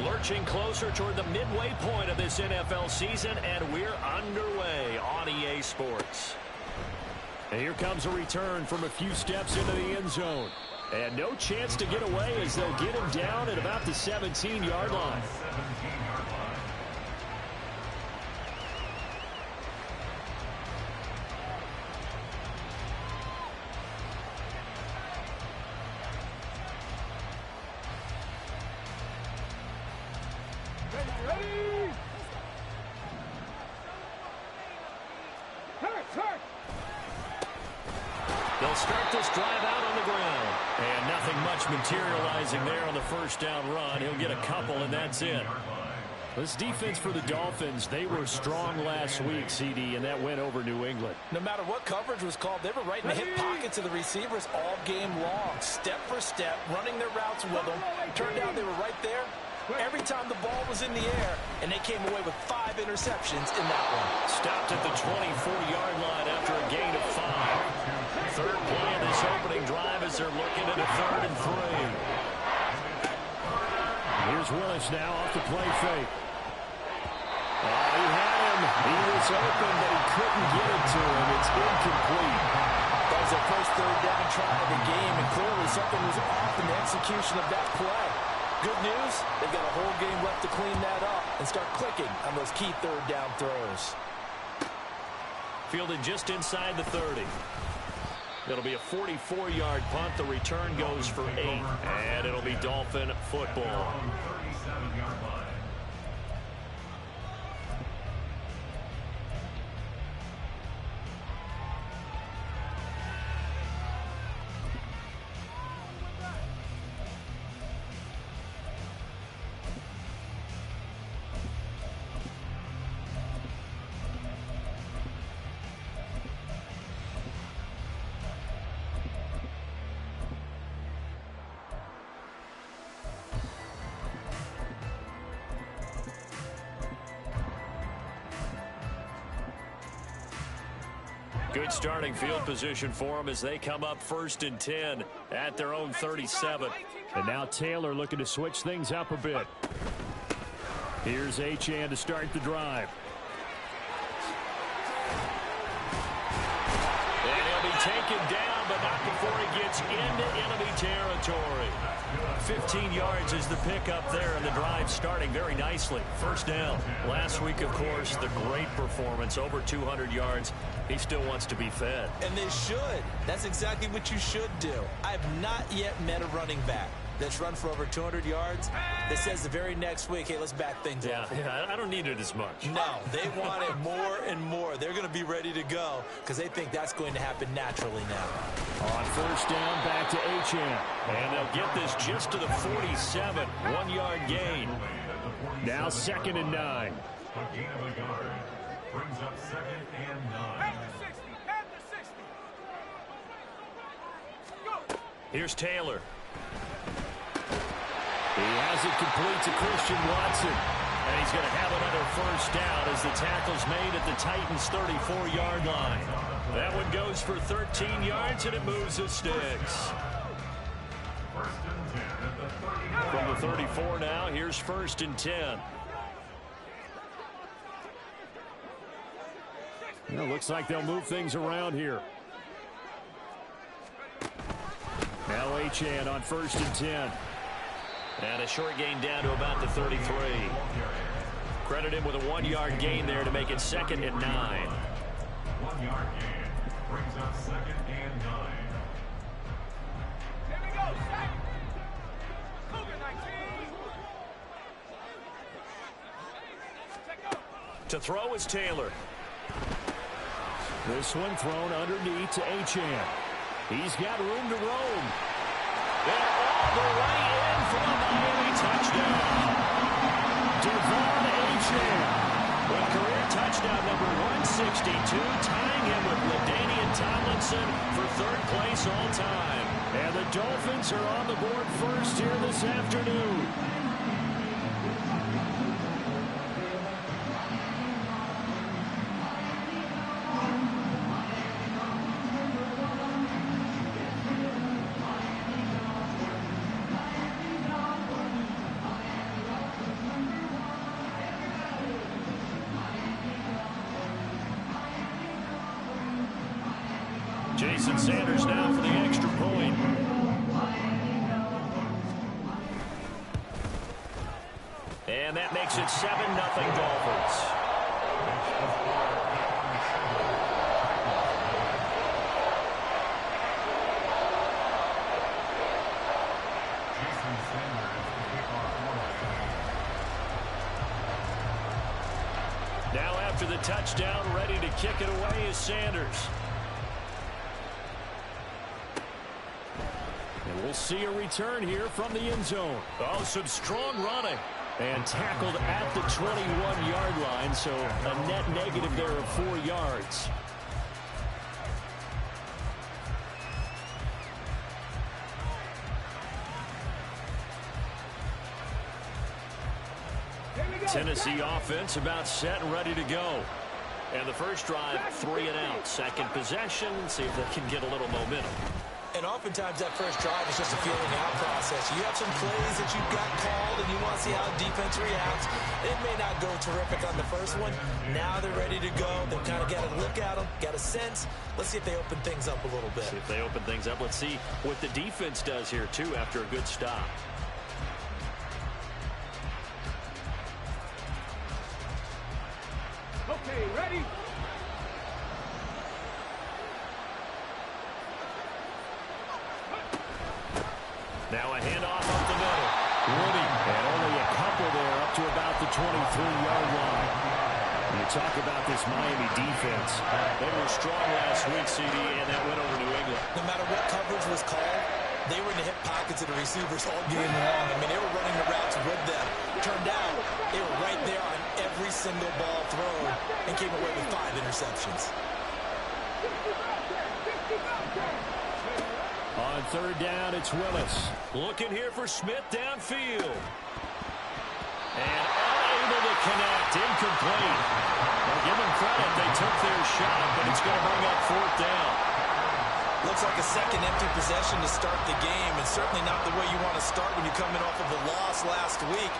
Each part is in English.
Lurching closer toward the midway point of this NFL season, and we're underway on EA Sports. And here comes a return from a few steps into the end zone. And no chance to get away as they'll get him down at about the 17-yard line. They'll start this drive out on the ground. And nothing much materializing there on the first down run. He'll get a couple, and that's it. This defense for the Dolphins, they were strong last week, CD, and that went over New England. No matter what coverage was called, they were right in the hip pockets of the receivers all game long. Step for step, running their routes with them. Turned out they were right there every time the ball was in the air, and they came away with 5 interceptions in that one. Stopped at the 24-yard line after a gain of 5. Third play of this opening drive as they're looking at a 3rd and 3. Here's Willis now off the play fake. He had him. He was open, but he couldn't get it to him. It's incomplete. That was their first 3rd down try of the game, and clearly something was off in the execution of that play. Good news, they've got a whole game left to clean that up and start clicking on those key 3rd down throws. Fielded just inside the 30. It'll be a 44-yard punt. The return goes for 8, and it'll be Dolphin football. Good starting field position for them as they come up 1st and 10 at their own 37. And now Taylor looking to switch things up a bit. Here's Achane to start the drive. And he'll be taken down, but not before he gets into enemy territory. 15 yards is the pickup there, and the drive starting very nicely. First down. Last week, of course, the great performance, over 200 yards. He still wants to be fed. And they should. That's exactly what you should do. I have not yet met a running back that's run for over 200 yards that says the very next week, hey, let's back things up. Yeah, I don't need it as much. No, they want it more and more. They're going to be ready to go because they think that's going to happen naturally now. On first down, back to Achane. And they'll get this just to the 47. 1-yard gain. Now 2nd and 9. A gain of a yard brings up 2nd and 9. Here's Taylor. He has it complete to Christian Watson. And he's going to have another first down as the tackle's made at the Titans' 34-yard line. That one goes for 13 yards, and it moves the sticks. From the 34 now, here's 1st and 10. Well, looks like they'll move things around here. Now Achane on 1st and 10. And a short gain down to about the 33. Credit him with a 1-yard gain there to make it 2nd and 9. 1-yard gain brings up 2nd and 9. Here we go, set. Cougar 19. To throw is Taylor. This one thrown underneath to Achane. He's got room to roam. And all the way in for a Miami touchdown. Devon Achane with career touchdown number 162, tying him with LaDainian Tomlinson for 3rd place all time. And the Dolphins are on the board first here this afternoon. Jason Sanders now for the extra point. And that makes it 7-0 Dolphins. Now after the touchdown, ready to kick it away is Sanders. And we'll see a return here from the end zone. Oh, some strong running. And tackled at the 21-yard line, so a net negative there of 4 yards. Tennessee offense about set and ready to go. And the first drive, 3 and out. Second possession, see if they can get a little momentum. And oftentimes that first drive is just a feeling out process. You have some plays that you've got called and you want to see how defense reacts. It may not go terrific on the first one. Now they're ready to go. They've kind of got a look at them, got a sense. Let's see if they open things up a little bit. See if they open things up. Let's see what the defense does here, too, after a good stop. Okay, ready? Now a handoff up the middle. Woody, and only a couple there up to about the 23-yard line. When you talk about this Miami defense, they were strong last week, CD, and that went over New England. No matter what coverage was called, they were in the hip pockets of the receivers all game long. I mean, they were running the routes with them. Turned out, they were right there on every single ball thrown and came away with 5 interceptions. On third down, it's Willis. Looking here for Smith downfield. And unable to connect. Incomplete. Well, give them credit. They took their shot, but it's going to bring up fourth down. Looks like a second empty possession to start the game, and certainly not the way you want to start when you're coming off of a loss last week.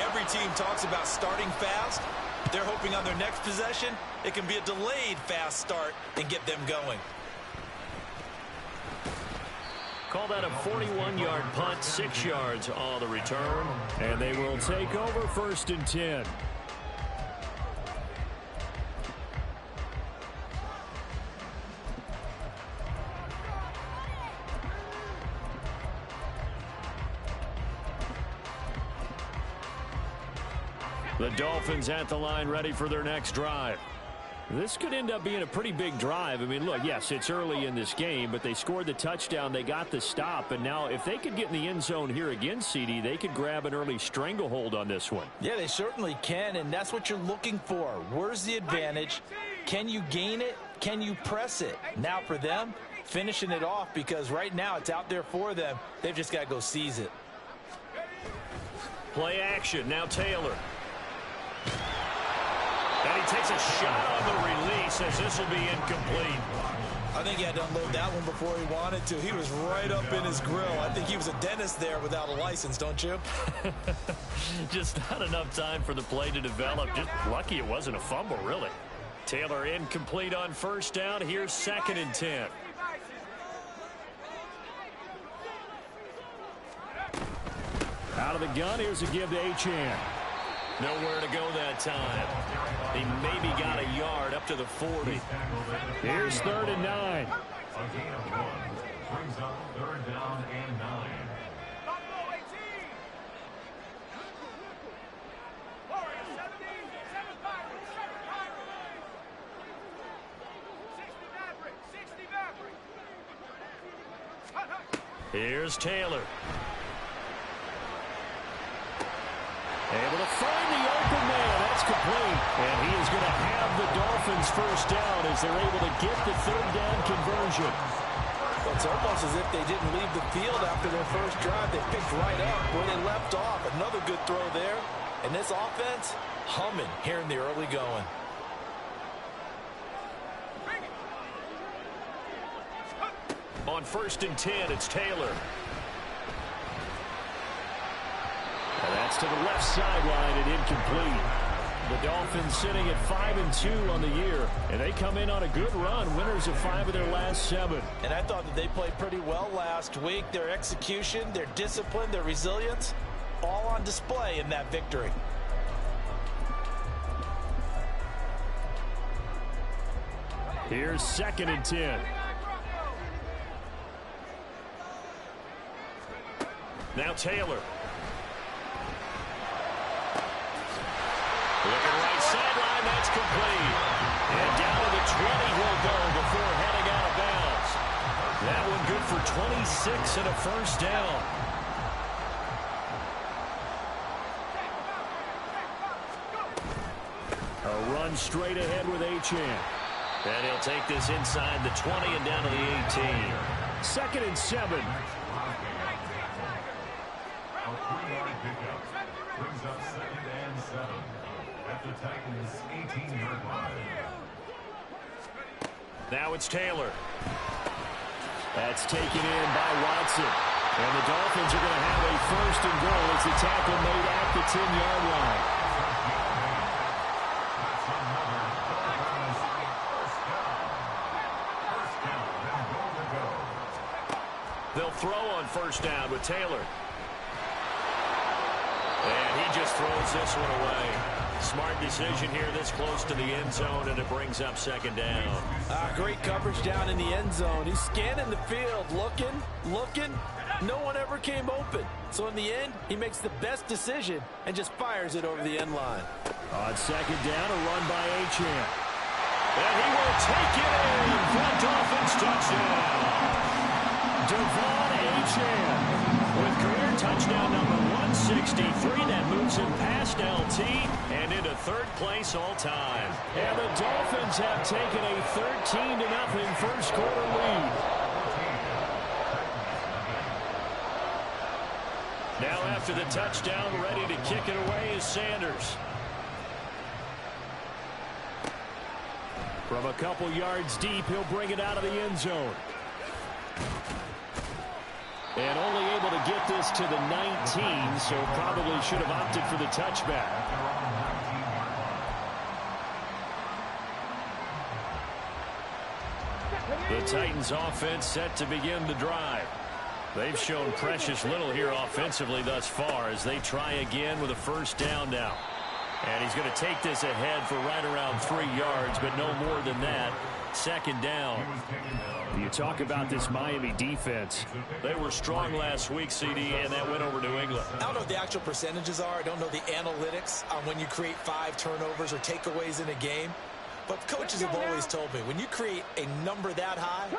Every team talks about starting fast. They're hoping on their next possession, it can be a delayed fast start and get them going. Call that a 41-yard punt, 6 yards on the return. And they will take over first and 10. The Dolphins at the line ready for their next drive. This could end up being a pretty big drive. I mean, look, yes, it's early in this game, but they scored the touchdown. They got the stop. And now if they could get in the end zone here again, CD, they could grab an early stranglehold on this one. Yeah, they certainly can, and that's what you're looking for. Where's the advantage? Can you gain it? Can you press it? Now for them, finishing it off, because right now it's out there for them. They've just got to go seize it. Play action. Now Taylor. And he takes a shot on the release as this will be incomplete. I think he had to unload that one before he wanted to. He was right up in his grill. I think he was a dentist there without a license, don't you? Just not enough time for the play to develop. Just lucky it wasn't a fumble, really. Taylor incomplete on first down. Here's 2nd and 10. Out of the gun, here's a give to Achane. Nowhere to go that time. He maybe got a yard up to the 40. Here's 3rd and 9. A gain of 1 brings up 3rd down and 9. Buffalo 18. Warriors 17. 7 Pirates. 7 Pirates. 60 Mavericks. 60 Mavericks. Hut, hut. Here's Taylor. Able to find the open man. That's complete. And he is going to have the Dolphins first down as they're able to get the 3rd down conversion. Well, it's almost as if they didn't leave the field after their first drive. They picked right up where they left off. Another good throw there. And this offense, humming here in the early going. On 1st and 10, it's Taylor. And that's to the left sideline and incomplete. The Dolphins sitting at 5-2 on the year, and they come in on a good run, winners of 5 of their last 7. And I thought that they played pretty well last week. Their execution, their discipline, their resilience, all on display in that victory. Here's 2nd and 10. Now Taylor. Looking right sideline, that's complete. And down to the 20 he'll go before heading out of bounds. That one good for 26 and a first down. A run straight ahead with Achane. And he'll take this inside the 20 and down to the 18. 2nd and 7. A 3-yard pickup brings up 2nd and 7 at the Titans' 18-yard line. Now it's Taylor. That's taken in by Watson. And the Dolphins are going to have a 1st and goal as the tackle made at the 10-yard line. That's another Dolphins first down. First down and goal to go. They'll throw on 1st down with Taylor. And he just throws this one away. Smart decision here this close to the end zone, and it brings up 2nd down. Great coverage down in the end zone. He's scanning the field, looking. No one ever came open. So in the end, he makes the best decision and just fires it over the end line. On 2nd down, a run by Achane. And he will take it in for a Dolphins touchdown. Devon Achane with career touchdown number 163. That moves him past LT and into 3rd place all time. And the Dolphins have taken a 13-0 first quarter lead. Now after the touchdown, ready to kick it away is Sanders. From a couple yards deep, he'll bring it out of the end zone. And only able to get this to the 19, so probably should have opted for the touchback. The Titans offense set to begin the drive. They've shown precious little here offensively thus far as they try again with a 1st down now. And he's going to take this ahead for right around 3 yards, but no more than that. 2nd down. You talk about this Miami defense. They were strong last week, CD, and that went over New England. I don't know what the actual percentages are. I don't know the analytics on when you create 5 turnovers or takeaways in a game. But coaches have always told me, when you create a number that high,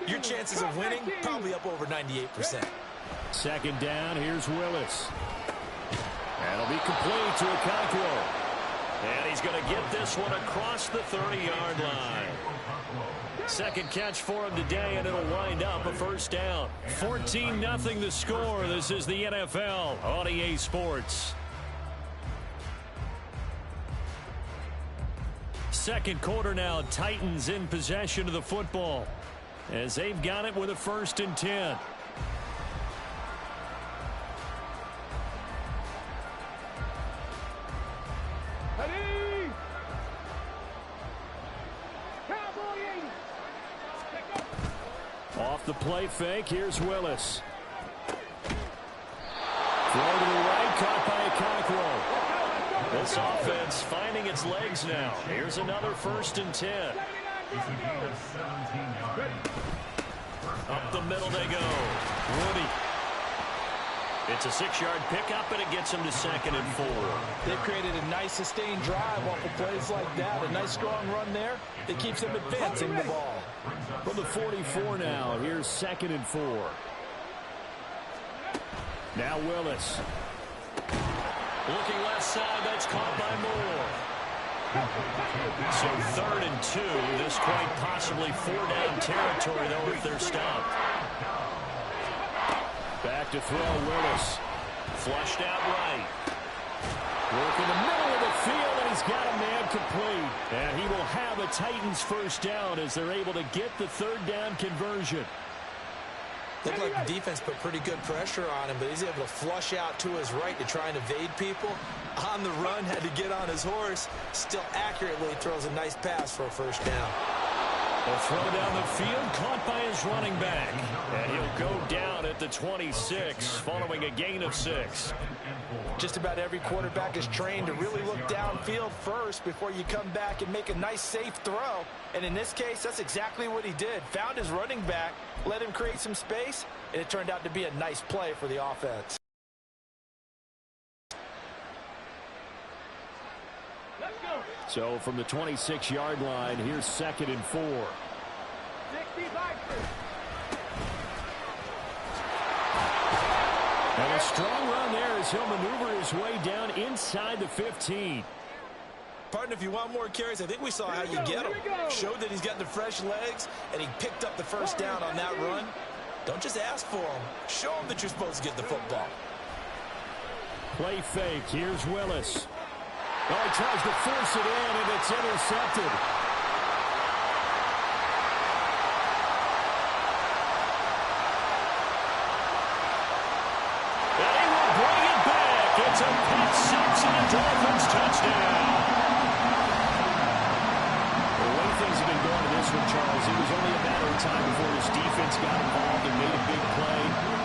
your chances of winning probably up over 98%. 2nd down, here's Willis. That'll be complete to Okonkwo. And he's going to get this one across the 30-yard line. 2nd catch for him today, and it'll wind up a 1st down. 14-0 the score. This is the NFL on EA Sports. 2nd quarter now, Titans in possession of the football as they've got it with a 1st and 10. Off the play fake, here's Willis. Throw to the right, caught by Okonkwo. This offense finding its legs now. Here's another 1st and 10. Up the middle they go. Woody. It's a 6-yard pickup, and it gets him to 2nd and 4. They've created a nice sustained drive off of plays like that. A nice strong run there that keeps them advancing the ball. From the 44 now, here's 2nd and 4. Now Willis. Looking left side, that's caught by Moore. So 3rd and 2. This quite possibly 4-down territory, though, if they're stopped. Back to throw, Willis. Flushed out right. Work in the middle of the field, and he's got a man complete. And he will have a Titans 1st down as they're able to get the 3rd down conversion. Looked like the defense put pretty good pressure on him, but he's able to flush out to his right to try and evade people. On the run, had to get on his horse. Still accurately throws a nice pass for a first down. A throw down the field, caught by his running back. And he'll go down at the 26, following a gain of 6. Just about every quarterback is trained to really look downfield first before you come back and make a nice, safe throw. And in this case, that's exactly what he did. Found his running back, let him create some space, and it turned out to be a nice play for the offense. So from the 26-yard line, here's 2nd and 4. 65. And a strong run there as he'll maneuver his way down inside the 15. Partner, if you want more carries, I think we saw how you get him. Showed that he's got the fresh legs, and he picked up the first down on that run. Don't just ask for him. Show him that you're supposed to get the football. Play fake. Here's Willis. Oh, he tries to force it in, and it's intercepted. And he will bring it back. It's a pick six and a Dolphins touchdown. The way things have been going to this one, Charles, it was only a matter of time before this defense got involved and made a big play.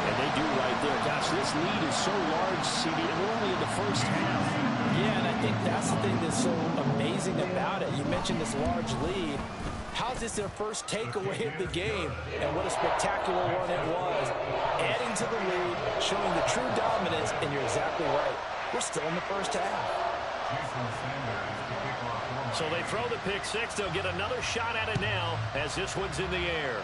And they do right there. Gosh, this lead is so large, CD, and we're only in the first half. Yeah, and I think that's the thing that's so amazing about it. You mentioned this large lead. How's this their first takeaway of the game? And what a spectacular one it was. Adding to the lead, showing the true dominance, and you're exactly right. We're still in the first half. So they throw the pick six. They'll get another shot at it now as this one's in the air.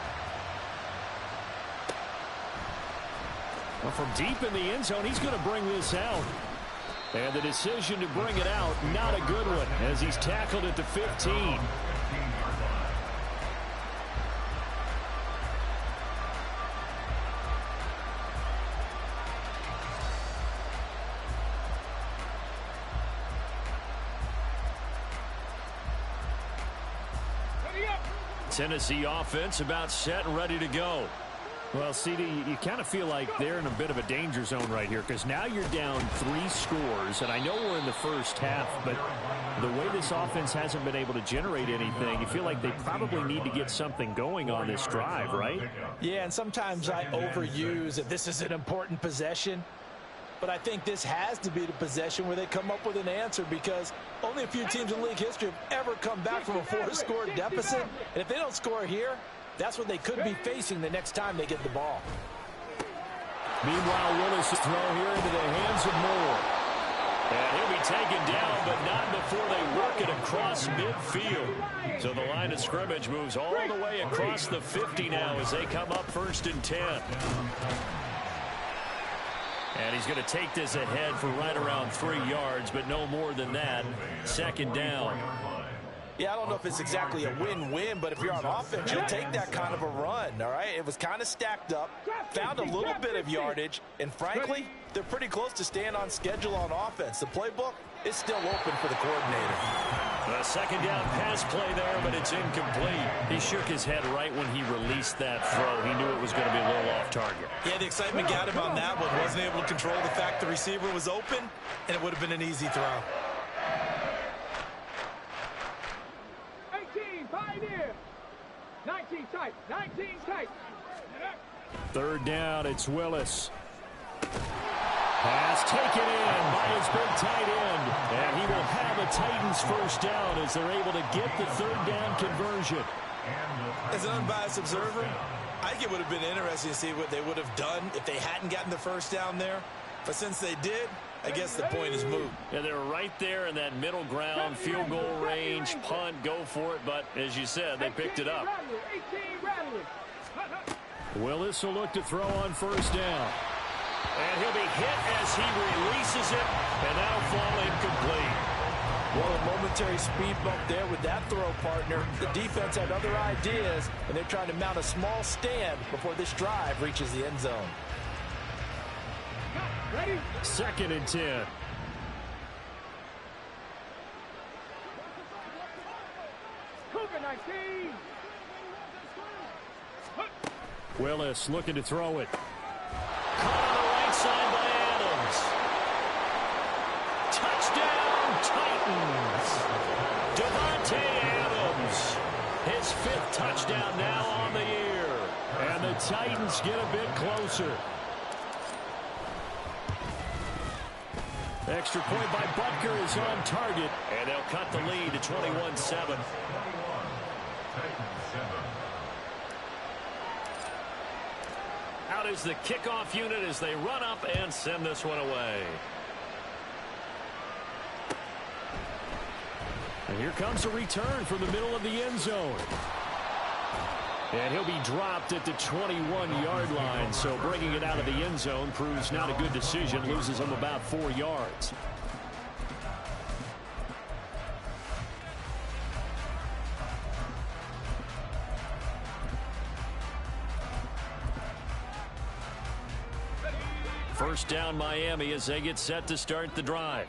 Well, from deep in the end zone, he's going to bring this out. And the decision to bring it out, not a good one, as he's tackled at the 15. Tennessee offense about set and ready to go. Well, CD, you kind of feel like they're in a bit of a danger zone right here because now you're down 3 scores, and I know we're in the first half, but the way this offense hasn't been able to generate anything, you feel like they probably need to get something going on this drive, right? Yeah, and sometimes I overuse that this is an important possession, but I think this has to be the possession where they come up with an answer because only a few teams in league history have ever come back from a 4-score deficit, and if they don't score here, that's what they could be facing the next time they get the ball. Meanwhile, Willis' throw here into the hands of Moore. And he'll be taken down, but not before they work it across midfield. So the line of scrimmage moves all the way across the 50 now as they come up 1st and 10. And he's going to take this ahead for right around 3 yards, but no more than that. 2nd down. Yeah, I don't know if it's exactly a win-win, but if you're on offense, you'll take that kind of a run, all right? It was kind of stacked up, found a little bit of yardage, and frankly, they're pretty close to staying on schedule on offense. The playbook is still open for the coordinator. A 2nd down pass play there, but it's incomplete. He shook his head right when he released that throw. He knew it was going to be a little off target. Yeah, the excitement got him on that one. Wasn't able to control the fact the receiver was open, and it would have been an easy throw. 19 tight. 19 tight. 3rd down, it's Willis. Pass taken in by his big tight end. And he will have a Titans 1st down as they're able to get the 3rd down conversion. As an unbiased observer, I think it would have been interesting to see what they would have done if they hadn't gotten the 1st down there. But since they did, I guess the point is moot. Yeah, they were right there in that middle ground, field goal range, punt, go for it. But as you said, they picked it up. Willis will look to throw on 1st down. And he'll be hit as he releases it, and that'll fall incomplete. Well, a momentary speed bump there with that throw, partner. The defense had other ideas, and they're trying to mount a small stand before this drive reaches the end zone. Ready? 2nd and 10. Cougar 19. Willis looking to throw it. Caught on the right side by Adams. Touchdown, Titans. Davante Adams. His 5th touchdown now on the year. And the Titans get a bit closer. Extra point by Butker is on target. And they'll cut the lead to 21-7. Out is the kickoff unit as they run up and send this one away. And here comes a return from the middle of the end zone. And he'll be dropped at the 21-yard line. So bringing it out of the end zone proves not a good decision. Loses him about 4 yards. First down Miami as they get set to start the drive.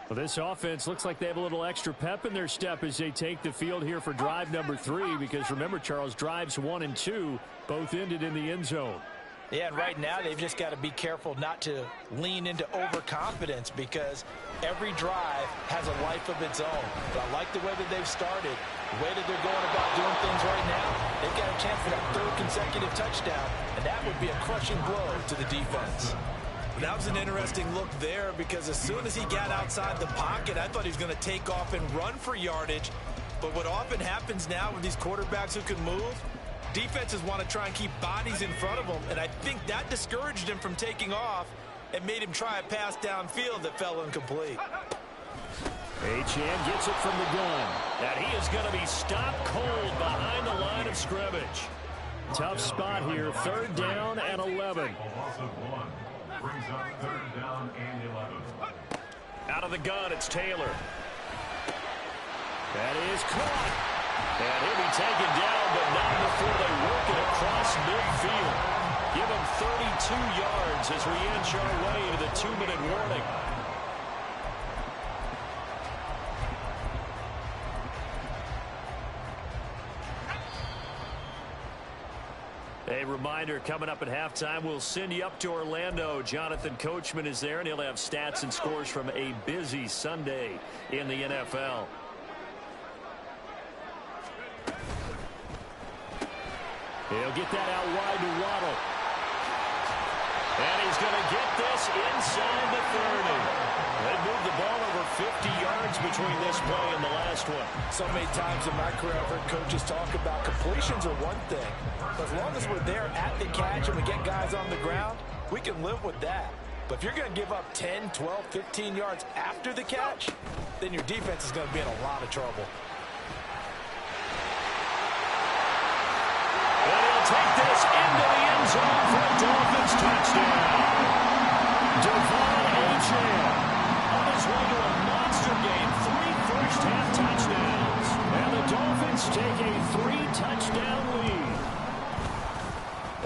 Well, this offense looks like they have a little extra pep in their step as they take the field here for drive number 3. Because remember, Charles, drives 1 and 2 both ended in the end zone. Yeah, and right now they've just got to be careful not to lean into overconfidence because every drive has a life of its own. But I like the way that they've started, the way that they're going about doing things right now. They've got a chance for that 3rd consecutive touchdown, and that would be a crushing blow to the defense. That was an interesting look there because as soon as he got outside the pocket, I thought he was going to take off and run for yardage. But what often happens now with these quarterbacks who can move, defenses want to try and keep bodies in front of them, and I think that discouraged him from taking off and made him try a pass downfield that fell incomplete. Achane gets it from the gun, and he is going to be stopped cold behind the line of scrimmage. Tough spot here, 3rd down and 11. Brings up 3rd down and 11. Out of the gun, it's Taylor. That is caught. And he'll be taken down, but not before they work it across midfield. Give him 32 yards as we inch our way to the 2-minute warning. A reminder, coming up at halftime, we'll send you up to Orlando. Jonathan Coachman is there, and he'll have stats and scores from a busy Sunday in the NFL. He'll get that out wide to Waddle. And he's going to get this inside the 30. They moved the ball over 50 yards between this play and the last one. So many times in my career I've heard coaches talk about completions are one thing. But as long as we're there at the catch and we get guys on the ground, we can live with that. But if you're going to give up 10, 12, 15 yards after the catch, then your defense is going to be in a lot of trouble. And he'll take this into the end zone for a Dolphins touchdown. Devon Achane on his way to a monster game, 3 first-half touchdowns. And the Dolphins take a 3-touchdown lead.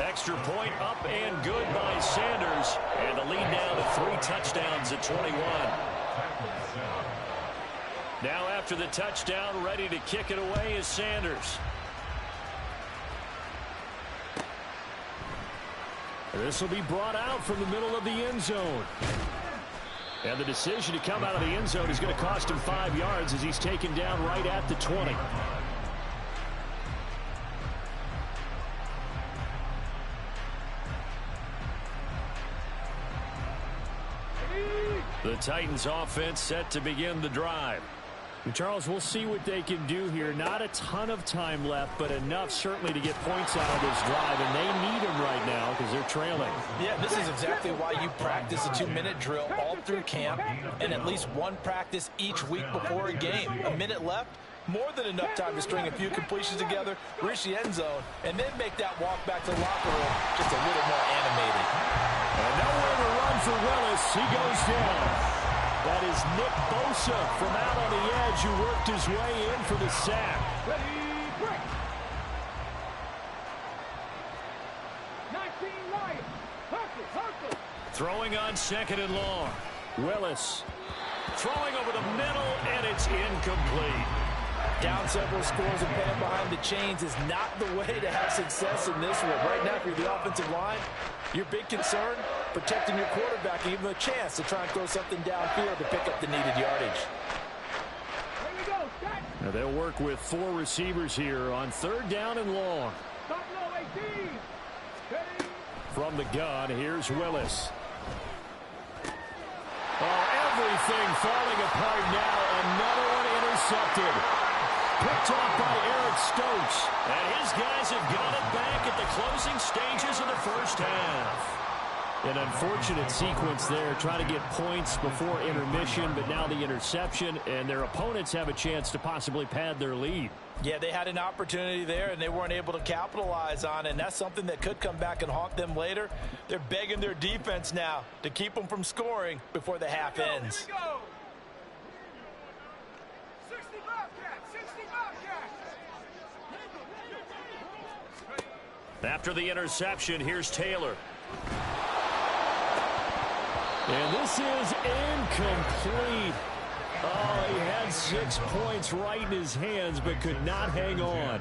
Extra point up and good by Sanders. And the lead now to 3 touchdowns at 21. Now after the touchdown, ready to kick it away is Sanders. This will be brought out from the middle of the end zone. And the decision to come out of the end zone is going to cost him 5 yards as he's taken down right at the 20. The Titans offense set to begin the drive. And Charles, we'll see what they can do here. Not a ton of time left, but enough certainly to get points out of this drive, and they need them right now because they're trailing. Yeah, this is exactly why you practice a 2-minute drill all through camp and at least one practice each week before a game. A minute left, more than enough time to string a few completions together, reach the end zone, and then make that walk back to the locker room just a little more animated. And nowhere to run for Willis. He goes down. That is Nick Bosa from out on the edge who worked his way in for the sack. Ready, break. 19 Lions. Hustle. Throwing on 2nd and long. Willis throwing over the middle, and it's incomplete. Down several scores and playing behind the chains is not the way to have success in this one. Right now, if you're the offensive line, your big concern, protecting your quarterback and give him a chance to try and throw something downfield to pick up the needed yardage. Now they'll work with 4 receivers here on 3rd down and long. From the gun, here's Willis. Oh, everything falling apart now. Another one intercepted. Picked off by Eric Stokes. And his guys have got it back at the closing stages of the first half. An unfortunate sequence there, trying to get points before intermission, but now the interception, and their opponents have a chance to possibly pad their lead. Yeah, they had an opportunity there, and they weren't able to capitalize on it, and that's something that could come back and haunt them later. They're begging their defense now to keep them from scoring before the half ends. Here we go. 65 cats, 65 cats. After the interception, here's Taylor. And this is incomplete. Oh, he had 6 points right in his hands, but could not hang on.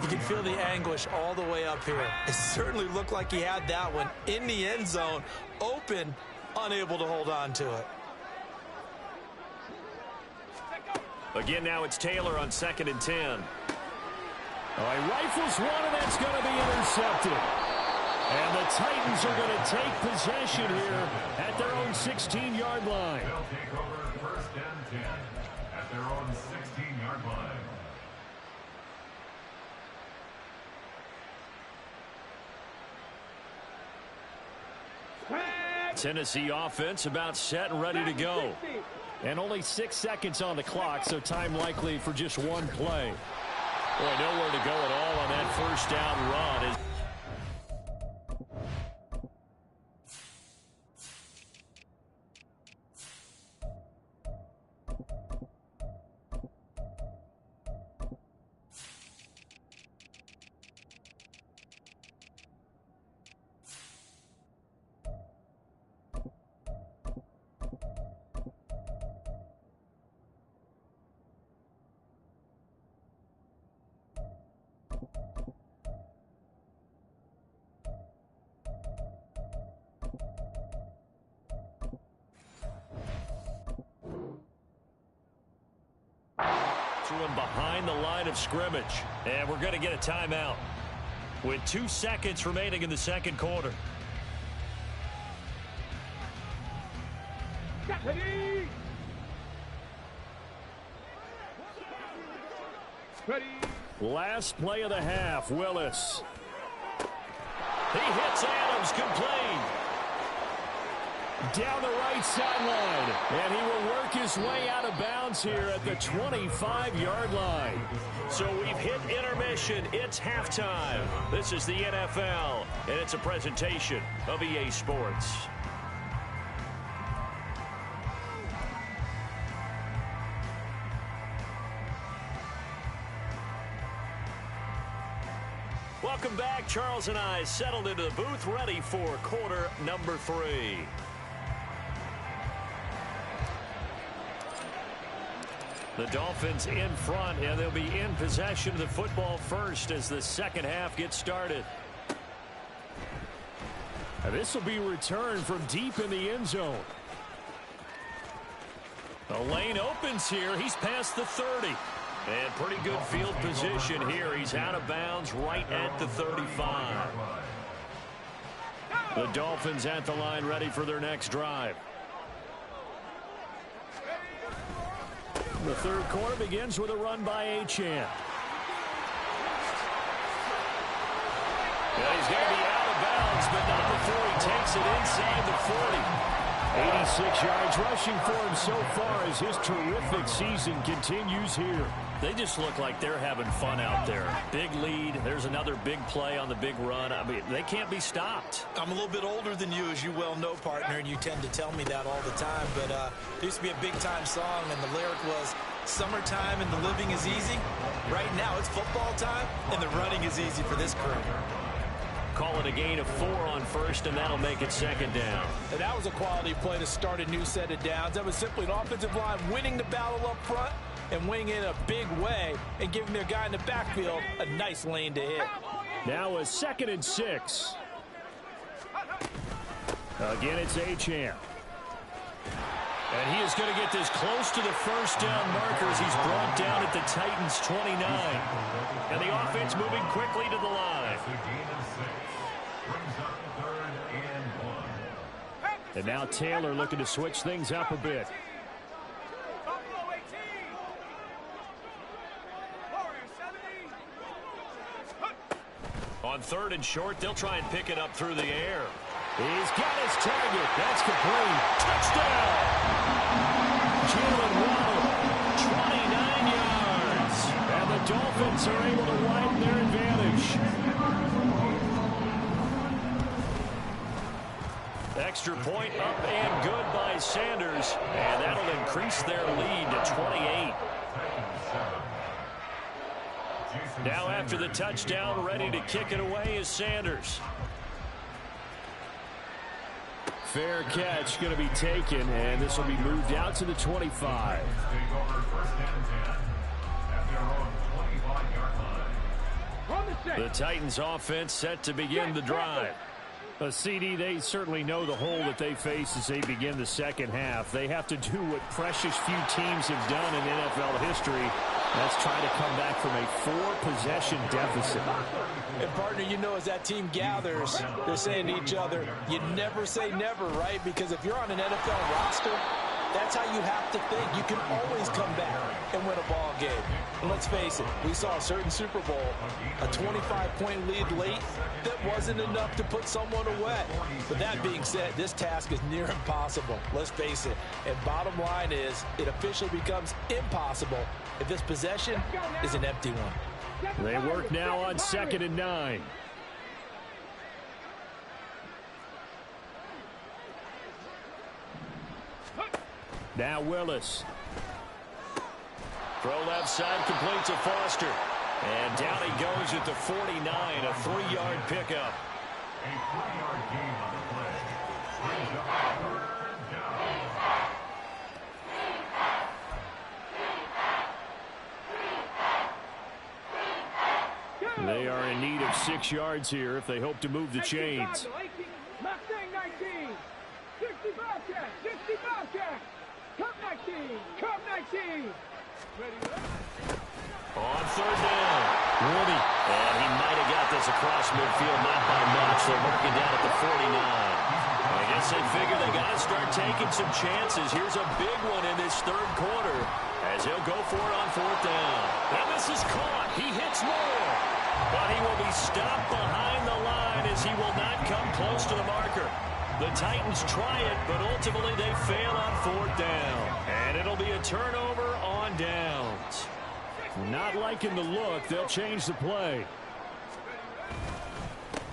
You can feel the anguish all the way up here. It certainly looked like he had that one in the end zone, open, unable to hold on to it. Again, now it's Taylor on 2nd and 10. Oh, he rifles one, and that's going to be intercepted. And the Titans are going to take possession here at their own 16-yard line. They'll take over 1st and 10 at their own 16-yard line. Tennessee offense about set and ready to go. And only 6 seconds on the clock, so time likely for just one play. Boy, nowhere to go at all on that 1st down run. Him behind the line of scrimmage, and we're going to get a timeout with 2 seconds remaining in the 2nd quarter. Ready. Last play of the half, Willis. He hits Adams, complete. Down the right sideline, and he will work his way out of bounds here at the 25-yard line. So we've hit intermission. It's halftime. This is the NFL, and it's a presentation of EA Sports. Welcome back. Charles and I settled into the booth, ready for quarter number 3. The Dolphins in front, and they'll be in possession of the football first as the 2nd half gets started. And this will be returned from deep in the end zone. The lane opens here. He's past the 30. And pretty good field position here. He's out of bounds right at the 35. The Dolphins at the line, ready for their next drive. The 3rd quarter begins with a run by Achane. Yeah, he's going to be out of bounds, but not before he takes it inside the 40. 86 yards rushing for him so far as his terrific season continues here. They just look like they're having fun out there. Big lead. There's another big play on the big run. I mean, they can't be stopped. I'm a little bit older than you, as you well know, partner, and you tend to tell me that all the time. But there used to be a big-time song, and the lyric was, "Summertime and the living is easy." Right now, it's football time, and the running is easy for this crew. Call it a gain of 4 on 1st, and that'll make it 2nd down. And that was a quality play to start a new set of downs. That was simply an offensive line winning the battle up front, and wing in a big way and giving their guy in the backfield a nice lane to hit. Now a 2nd and 6. Again, it's Achane. And he is going to get this close to the first down markers. He's brought down at the Titans' 29. And the offense moving quickly to the line. And now Taylor looking to switch things up a bit. On 3rd and short, they'll try and pick it up through the air. He's got his target. That's complete. Touchdown! Jalen Waddle, 29 yards. And the Dolphins are able to widen their advantage. Extra point up and good by Sanders. And that'll increase their lead to 28. Now after the touchdown, ready to kick it away is Sanders. Fair catch going to be taken, and this will be moved out to the 25. The Titans offense set to begin the drive. CD, they certainly know the hole that they face as they begin the second half. They have to do what precious few teams have done in NFL history. That's try to come back from a 4-possession deficit. And, partner, you know, as that team gathers, they're saying to each other, you never say never, right? Because if you're on an NFL roster, that's how you have to think. You can always come back and win a ball game. And let's face it, we saw a certain Super Bowl, a 25-point lead late that wasn't enough to put someone away. But that being said, this task is near impossible. Let's face it. And bottom line is, it officially becomes impossible if this possession is an empty one. They work now on 2nd and 9. Now Willis. Throw left side, complete to Foster. And down he goes at the 49, a 3-yard pickup. A 3-yard gain on the play. Brings up 3rd down. They are in need of 6 yards here if they hope to move the chains. Mustang 19. 60 Bobcat. 60 Bobcat. Cup 19. Cup 19. Ready? On 3rd down. Woody. And he might have got this across midfield, not by much. They're working down at the 49. I guess they figure they got to start taking some chances. Here's a big one in this 3rd quarter as he'll go for it on 4th down. And this is caught. He hits more. But he will be stopped behind the line as he will not come close to the marker. The Titans try it, but ultimately they fail on 4th down. And it'll be a turnover on downs. Not liking the look. They'll change the play.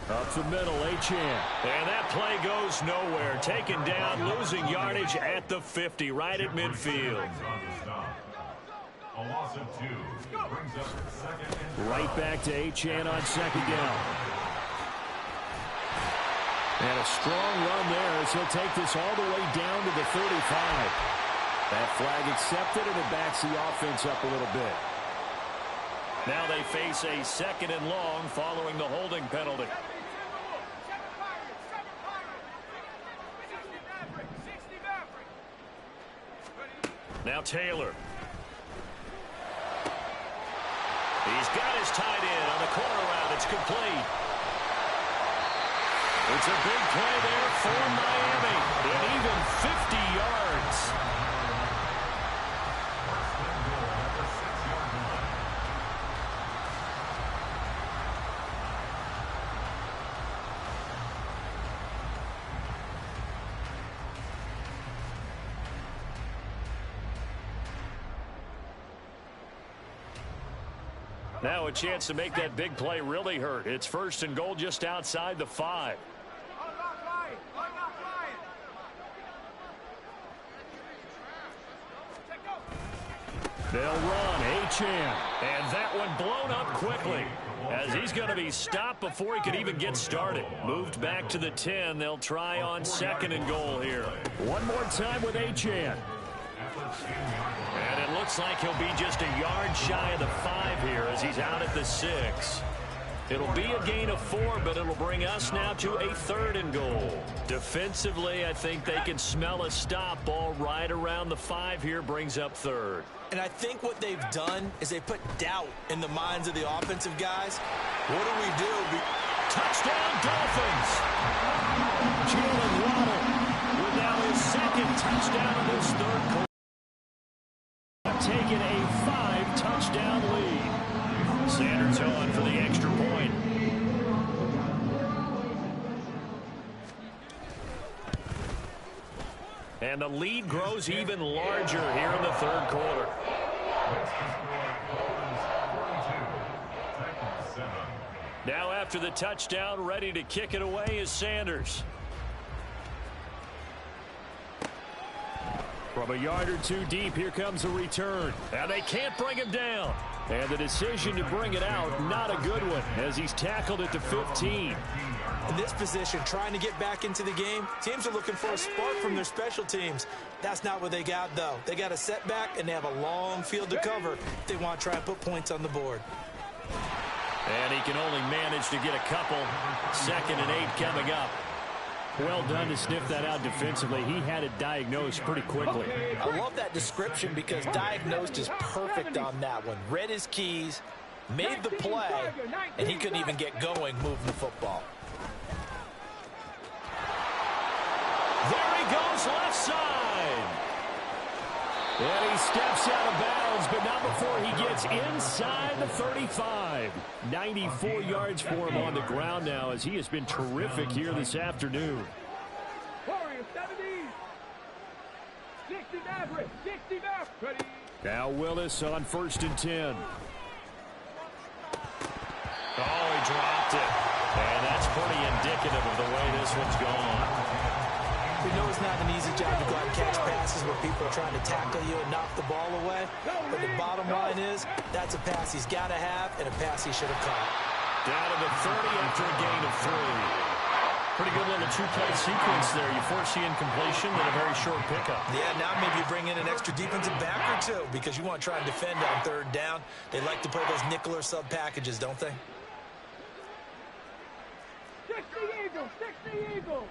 Up the middle, Achane. And that play goes nowhere. Taken down, losing yardage at the 50, right at midfield. A loss of 2. Brings up 2nd and Right back to Achane on 2nd down. And a strong run there as he'll take this all the way down to the 35. That flag accepted, and it backs the offense up a little bit. Now they face a 2nd and long following the holding penalty. Now Taylor. He's got his tight end on the corner route. It's complete. It's a big play there for Miami. And even 50 yards. Now a chance to make that big play really hurt. It's 1st and goal just outside the 5. They'll run, Achane. And that one blown up quickly as he's going to be stopped before he could even get started. Moved back to the 10. They'll try on 2nd and goal here. One more time with Achane. And it looks Looks like he'll be just a yard shy of the 5 here as he's out at the 6. It'll be a gain of 4, but it'll bring us now to a 3rd and goal. Defensively, I think they can smell a stop. Ball right around the 5 here brings up 3rd. And I think what they've done is they put doubt in the minds of the offensive guys. What do we do? Touchdown, Dolphins! Jalen Waddle with now his 2nd touchdown of this 3rd quarter. Taking a 5-touchdown lead. Sanders on for the extra point. And the lead grows even larger here in the 3rd quarter. Now after the touchdown, ready to kick it away is Sanders. From a yard or 2 deep, here comes a return. And they can't bring him down. And the decision to bring it out, not a good one, as he's tackled at the 15. In this position, trying to get back into the game, teams are looking for a spark from their special teams. That's not what they got, though. They got a setback, and they have a long field to cover if they want to try and put points on the board. And he can only manage to get a couple. 2nd and 8 coming up. Well done to sniff that out defensively. He had it diagnosed pretty quickly. I love that description because diagnosed is perfect on that one. Read his keys, made the play, and he couldn't even get going moving the football. There he goes left side. And he steps out of bounds, but not before he gets inside the 35. 94 yards for him on the ground now as he has been terrific here this afternoon. Warriors 70. 60 Maverick. 60 Maverick. Ready. Now Willis on 1st and 10. Oh, he dropped it. And that's pretty indicative of the way this one's gone. We know it's not an easy job to go out and catch passes where people are trying to tackle you and knock the ball away. But the bottom line is, that's a pass he's got to have and a pass he should have caught. Down to the 30 after a gain of 3. Pretty good little 2-play sequence there. You force the incompletion, then a very short pickup. Yeah, now maybe you bring in an extra defensive back or 2 because you want to try and defend on 3rd down. They like to play those nickel or sub packages, don't they? 60 Eagles. 60 Eagles.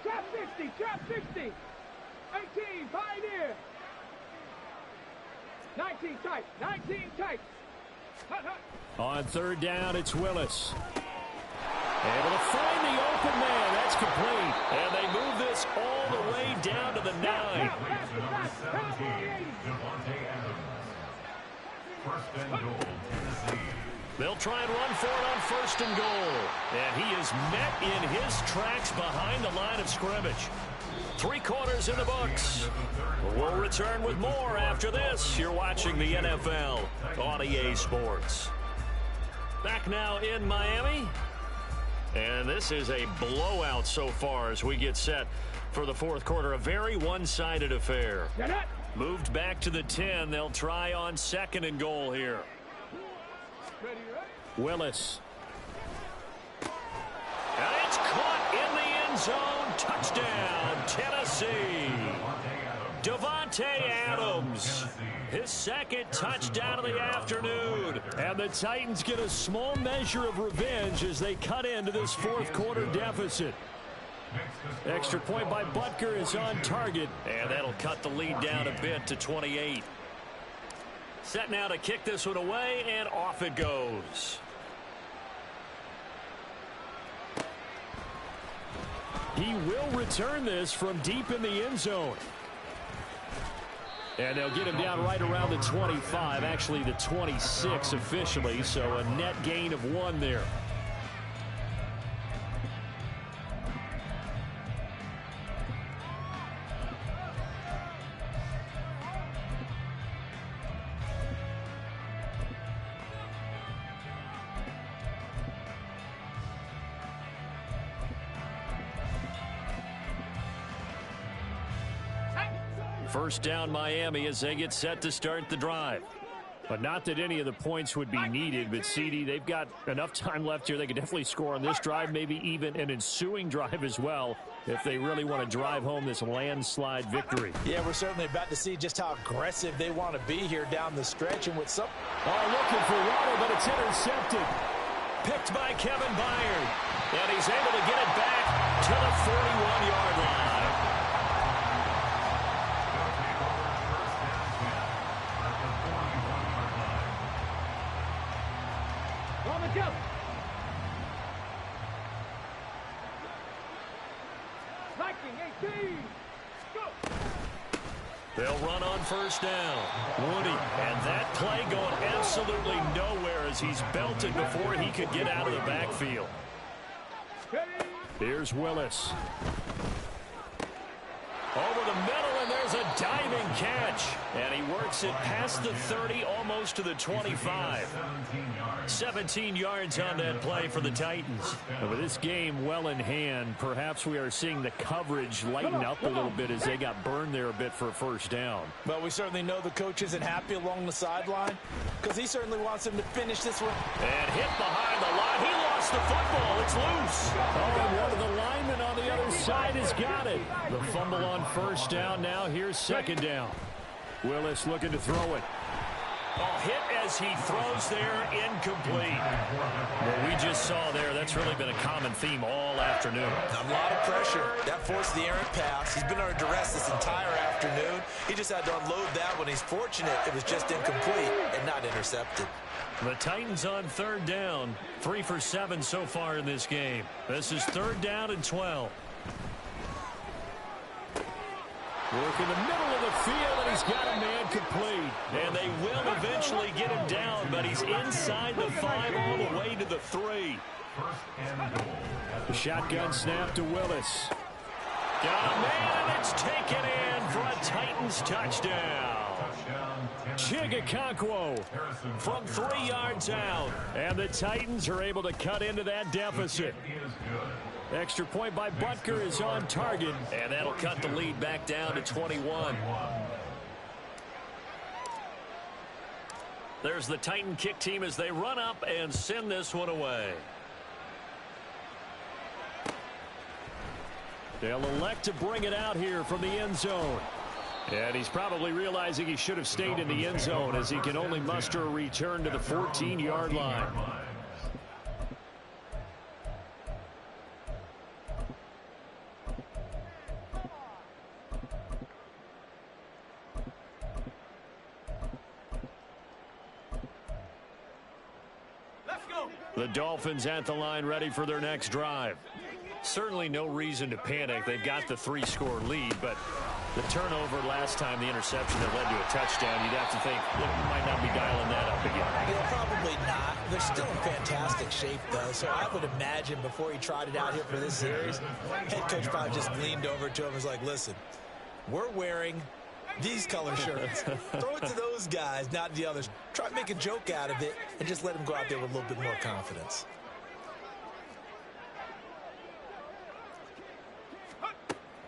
Trap 60, trap 60. 18, Pioneer. 19 tight, 19 tight. Hut, hut. On 3rd down, it's Willis. Able to find the open man. That's complete. And they move this all the way down to the 9. First and goal, Tennessee. They'll try and run for it on 1st and goal. And he is met in his tracks behind the line of scrimmage. 3 quarters in the books. We'll return with more after this. You're watching the NFL on EA Sports. Back now in Miami. And this is a blowout so far as we get set for the 4th quarter. A very one-sided affair. Moved back to the 10. They'll try on 2nd and goal here. Willis. And it's caught in the end zone. Touchdown, Tennessee. Davante Adams. His 2nd touchdown of the afternoon. And the Titans get a small measure of revenge as they cut into this 4th quarter deficit. Extra point by Butker is on target. And that'll cut the lead down a bit to 28. Set now to kick this one away, and off it goes. He will return this from deep in the end zone. And they'll get him down right around the 25, actually the 26 officially, so a net gain of 1 there. First down Miami as they get set to start the drive. But not that any of the points would be needed, but CD, they've got enough time left here. They could definitely score on this drive, maybe even an ensuing drive as well, if they really want to drive home this landslide victory. Yeah, we're certainly about to see just how aggressive they want to be here down the stretch. And with some... looking for Waddle, but it's intercepted. Picked by Kevin Byard. And he's able to get it back to the 41-yard line. They'll run on first down. Woody, and that play going absolutely nowhere as he's belted before he could get out of the backfield. Here's Willis. Over the middle, and there's a diving catch. And he works it past the 30, almost to the 25. 17 yards on that play for the Titans. And with this game well in hand, perhaps we are seeing the coverage lighten up a little bit as they got burned there a bit for a first down. Well, we certainly know the coach isn't happy along the sideline because he certainly wants him to finish this one. And hit behind the line. He lost the football. It's loose. Oh, and one of the linemen on the other side has got it. The fumble on first down now. Here's second down. Willis looking to throw it. Oh, hit as he throws there, incomplete. What we just saw there, that's really been a common theme all afternoon. A lot of pressure. That forced the errant pass. He's been under duress this entire afternoon. He just had to unload that when he's fortunate it was just incomplete and not intercepted. The Titans on third down. 3 for 7 so far in this game. This is third down and 12. Work in the middle of the field, and he's got a man complete. And they will eventually get him down, but he's inside the 5 all the way to the 3. The shotgun snap to Willis. Got a man, and it's taken in for a Titans touchdown. Chigakonkwo from 3 yards out. And the Titans are able to cut into that deficit. Extra point by Butker is on target, and that'll cut the lead back down to 21. There's the Titan kick team as they run up and send this one away. They'll elect to bring it out here from the end zone. And he's probably realizing he should have stayed in the end zone as he can only muster a return to the 14-yard line. The Dolphins at the line ready for their next drive. Certainly no reason to panic. They've got the 3-score lead, but the turnover last time, the interception that led to a touchdown, you'd have to think they might not be dialing that up again. Yeah, probably not. They're still in fantastic shape, though, so I would imagine before he tried it out here for this series, head coach probably just leaned over to him and was like, listen, we're wearing these color shirts. Throw it to those guys, not the others. Try to make a joke out of it and just let them go out there with a little bit more confidence.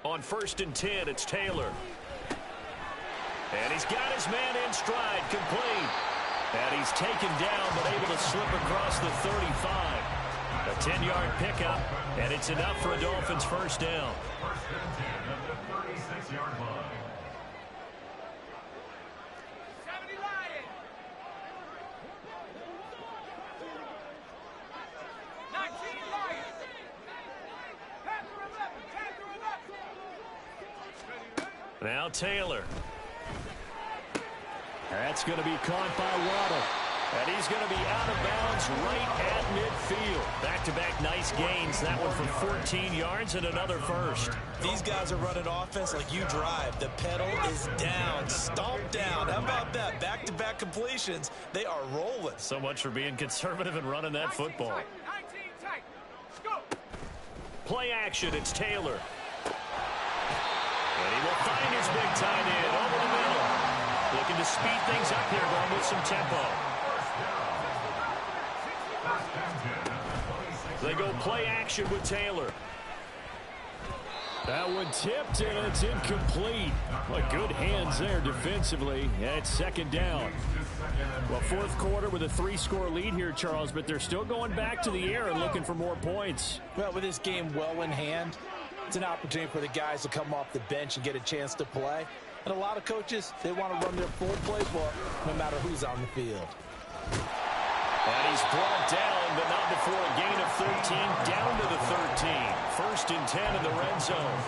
On 1st and 10, it's Taylor. And he's got his man in stride, complete. And he's taken down, but able to slip across the 35. A 10-yard pickup, and it's enough for a Dolphins first down. 1st and 10 at the 36-yard line. Now Taylor. That's going to be caught by Waddle. And he's going to be out of bounds right at midfield. Back-to-back nice gains. That one for 14 yards and another first. These guys are running offense like you drive. The pedal is down. Stomp down. How about that? Back-to-back completions. They are rolling. So much for being conservative and running that football. 19 tight. Go. Play action. It's Taylor. And he will find his big tight end over the middle. Looking to speed things up here, going with some tempo. They go play action with Taylor. That one tipped, and it's incomplete. Well, good hands there defensively at second down. Well, fourth quarter with a 3-score lead here, Charles, but they're still going back to the air and looking for more points. Well, with this game well in hand, it's an opportunity for the guys to come off the bench and get a chance to play. And a lot of coaches, they want to run their full playbook no matter who's on the field. And he's brought down, but not before a gain of 13, down to the 13. First and 10 in the red zone.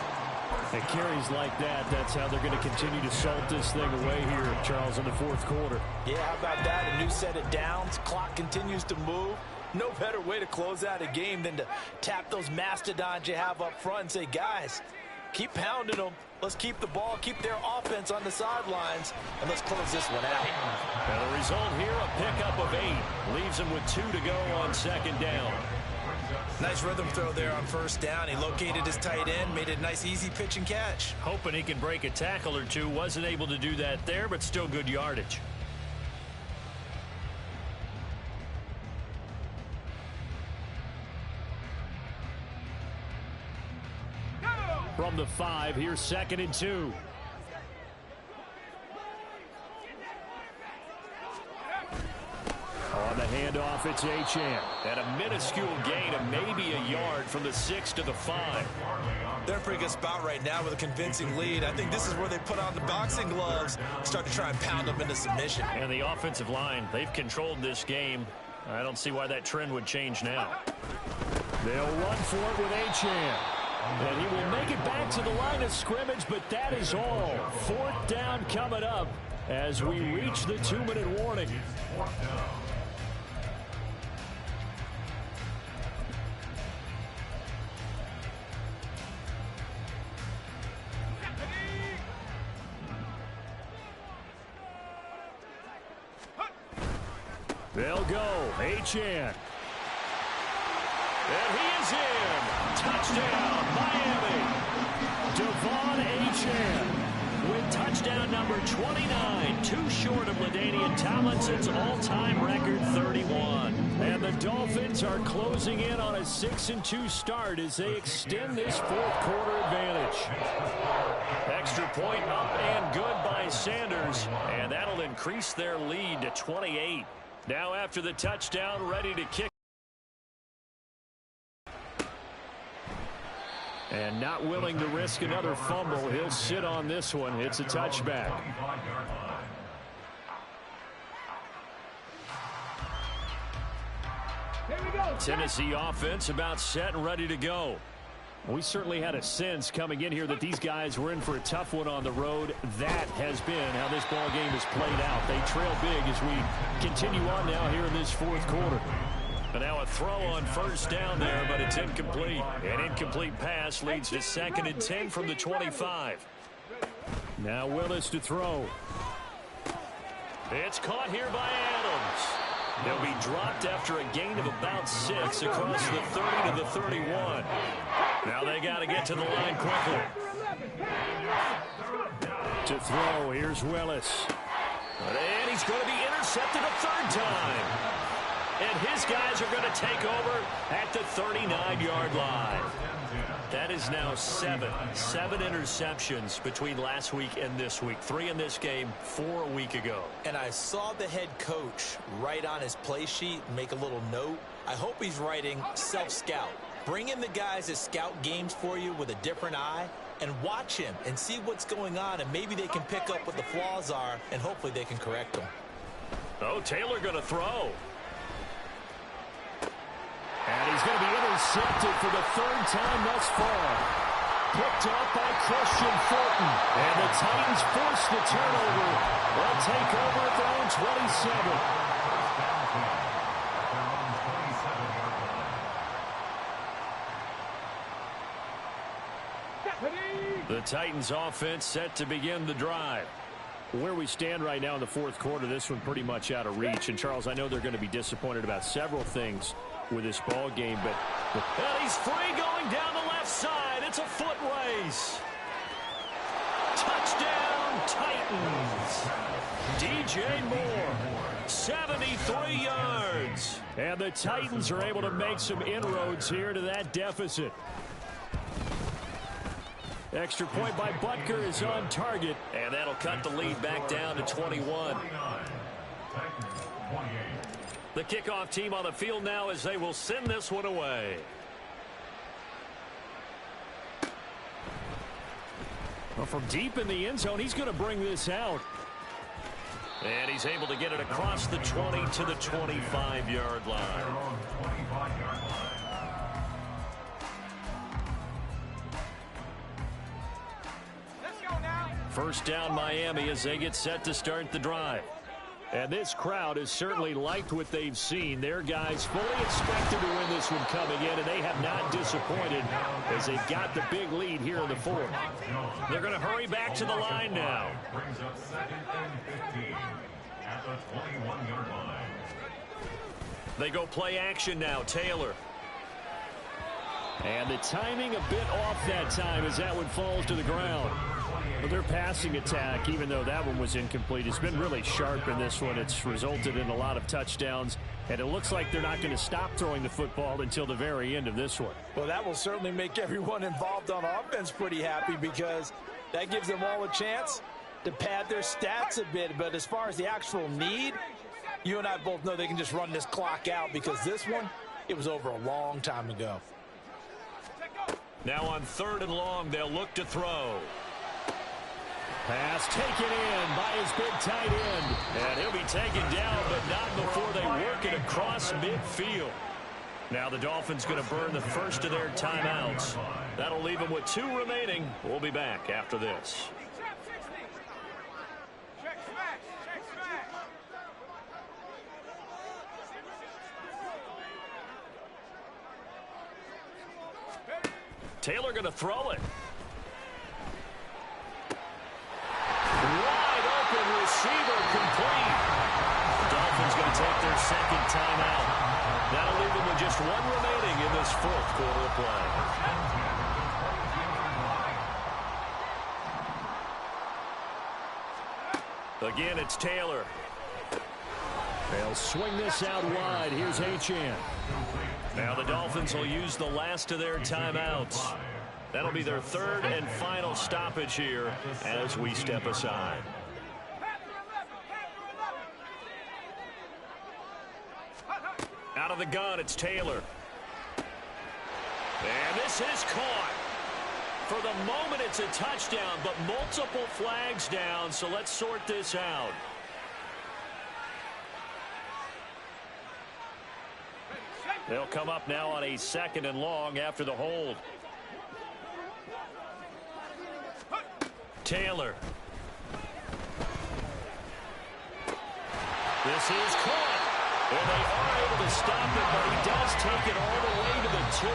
And carries like that, that's how they're going to continue to salt this thing away here, Charles, in the fourth quarter. Yeah, how about that? A new set of downs. Clock continues to move. No better way to close out a game than to tap those mastodons you have up front and say, guys, keep pounding them. Let's keep the ball, keep their offense on the sidelines, and let's close this one out. And the result here, a pickup of 8. Leaves him with 2 to go on second down. Nice rhythm throw there on first down. He located his tight end, made it a nice easy pitch and catch. Hoping he can break a tackle or two. Wasn't able to do that there, but still good yardage. From the 5, here's second and 2. On the handoff, it's Achane. And a minuscule gain of maybe a yard from the 6 to the 5. They're in a pretty good spot right now with a convincing lead. I think this is where they put on the boxing gloves, start to try and pound them into submission. And the offensive line, they've controlled this game. I don't see why that trend would change now. They'll run for it with Achane. And he will make it back to the line of scrimmage, but that is all. Fourth down coming up as we reach the 2-minute warning. They'll go. Achane. And he is in. Touchdown, Miami. Devon Achane with touchdown number 29. Too short of LaDainian Tomlinson's all-time record 31. And the Dolphins are closing in on a 6-2 start as they extend this fourth quarter advantage. Extra point up and good by Sanders. And that'll increase their lead to 28. Now after the touchdown, ready to kick. And not willing to risk another fumble. He'll sit on this one. It's a touchback. Tennessee offense about set and ready to go. We certainly had a sense coming in here that these guys were in for a tough one on the road. That has been how this ball game has played out. They trail big as we continue on now here in this fourth quarter. And now a throw on first down there, but it's incomplete. An incomplete pass leads to 2nd and 10 from the 25. Now Willis to throw. It's caught here by Adams. They'll be dropped after a gain of about 6 across the 30 to the 31. Now they got to get to the line quickly. To throw, here's Willis. And he's going to be intercepted a 3rd time. And his guys are going to take over at the 39-yard line. That is now 7 interceptions between last week and this week. 3 in this game, 4 a week ago. And I saw the head coach write on his play sheet, make a little note. I hope he's writing self-scout. Bring in the guys that scout games for you with a different eye and watch him and see what's going on, and maybe they can pick up what the flaws are, and hopefully they can correct them. Oh, Taylor going to throw. And he's going to be intercepted for the 3rd time thus far. Picked up by Christian Fulton. And the Titans force the turnover. They'll take over at their own 27. The Titans offense set to begin the drive. Where we stand right now in the fourth quarter, this one pretty much out of reach. And, Charles, I know they're going to be disappointed about several things with this ball game, but and he's free going down the left side. It's a foot race. Touchdown, Titans. DJ Moore, 73 yards. And the Titans are able to make some inroads here to that deficit. Extra point by Butker is on target. And that'll cut the lead back down to 21. The kickoff team on the field now as they will send this one away. Well, from deep in the end zone, he's going to bring this out. And he's able to get it across the 20 to the 25-yard line. First down Miami as they get set to start the drive. And this crowd has certainly liked what they've seen. Their guys fully expected to win this one coming in, and they have not disappointed as they've got the big lead here in the fourth. They're going to hurry back to the line now. Brings up 2nd and 15 at the 21-yard line. They go play action now. Taylor. And the timing a bit off that time as that one falls to the ground. But their passing attack, even though that one was incomplete, has been really sharp in this one. It's resulted in a lot of touchdowns, and it looks like they're not going to stop throwing the football until the very end of this one. Well, that will certainly make everyone involved on offense pretty happy because that gives them all a chance to pad their stats a bit. But as far as the actual need, you and I both know they can just run this clock out because this one, it was over a long time ago. Now on 3rd and long, they'll look to throw. Pass taken in by his big tight end. And he'll be taken down, but not before they work it across midfield. Now the Dolphins going to burn the first of their timeouts. That'll leave them with 2 remaining. We'll be back after this. Taylor going to throw it. Wide open receiver complete. The Dolphins going to take their 2nd timeout. That'll leave them with just 1 remaining in this 4th quarter of play. Again, it's Taylor. They'll swing this out wide. Here's Achane. Now the Dolphins will use the last of their timeouts. That'll be their 3rd and final stoppage here as we step aside. Out of the gun, it's Taylor. And this is caught. For the moment, it's a touchdown, but multiple flags down, so let's sort this out. They'll come up now on a 2nd and long after the hold. Taylor. This is caught. And they are able to stop it, but he does take it all the way to the 2.